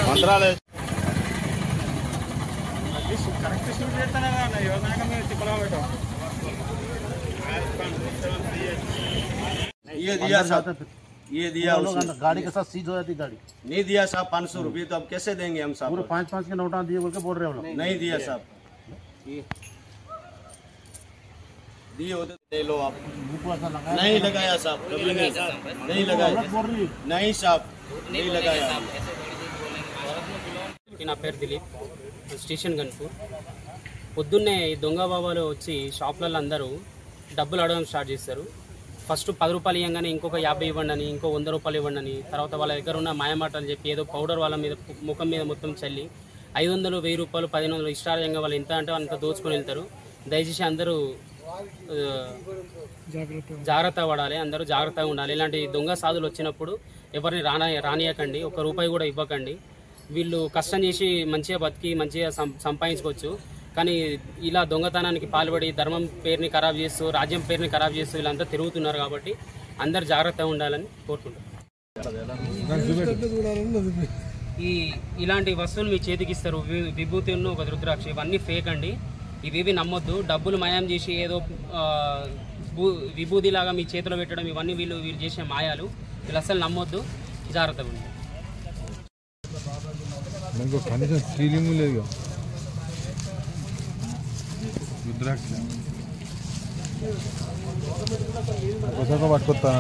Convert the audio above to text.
మంత్రాలయ ये दिया साहब, ये दिया गाड़ी के साथ सीज हो जाती गाड़ी। नहीं दिया साहब 500 रुपये, तो अब कैसे देंगे हम साहब? पूरे 5-5 के नोटा दिए बोल के बोल रहे हो। नहीं दिया साहब, दिए होते दे लो आप। नहीं लगाया साहब, कभी नहीं लगाया, नहीं साहब नहीं लगाया। నా పేరు దిలీప్, స్టేషన్ గన్పూర్. పొద్దున్నే ఈ దొంగ బాబాలు వచ్చి షాప్లలో అందరూ డబ్బులు అడగడం స్టార్ట్ చేస్తారు. ఫస్ట్ 10 రూపాయలు ఇవ్వగానే ఇంకొక 50 ఇవ్వండి అని, ఇంకో 100 రూపాయలు ఇవ్వండి అని, తర్వాత వాళ్ళ దగ్గర ఉన్న మాయమాటలు చెప్పి ఏదో పౌడర్ వాళ్ళ మీద ముఖం మీద మొత్తం చల్లి 500, 1000 రూపాయలు, 1500 ఇష్టార్థంగా వాళ్ళు ఎంత అంటే అంత దోచుకొని వెళ్తారు. దయచేసి అందరూ జాగ్రత్త పడాలి, అందరూ జాగ్రత్తగా ఉండాలి. ఇలాంటి దొంగ సాధులు వచ్చినప్పుడు ఎవరిని రానియకండి, 1 రూపాయి కూడా ఇవ్వకండి. వీళ్ళు కష్టం చేసి మంచిగా బతికి మంచిగా సంపాదించుకోవచ్చు. కానీ ఇలా దొంగతనానికి పాల్పడి ధర్మం పేరుని ఖరాబ్ చేస్తూ, రాజ్యం పేరుని ఖరాబ్ చేస్తూ వీళ్ళంతా తిరుగుతున్నారు. కాబట్టి అందరు జాగ్రత్తగా ఉండాలని కోరుకుంటున్నారు. ఇలాంటి వస్తువులు మీ చేతికి ఇస్తారు, విభూతి ఉన్న ఒక రుద్రాక్ష, ఇవన్నీ ఫేక్ అండి. ఇవేవి నమ్మొద్దు. డబ్బులు మయం చేసి ఏదో విభూతిలాగా మీ చేతిలో పెట్టడం, ఇవన్నీ వీళ్ళు చేసే మాయాలు. వీళ్ళు అసలు నమ్మొద్దు, జాగ్రత్తగా ఉండండి. కనీసం స్త్రీలింగ్ లేదు రుద్రాక్ష పట్టుకొస్తా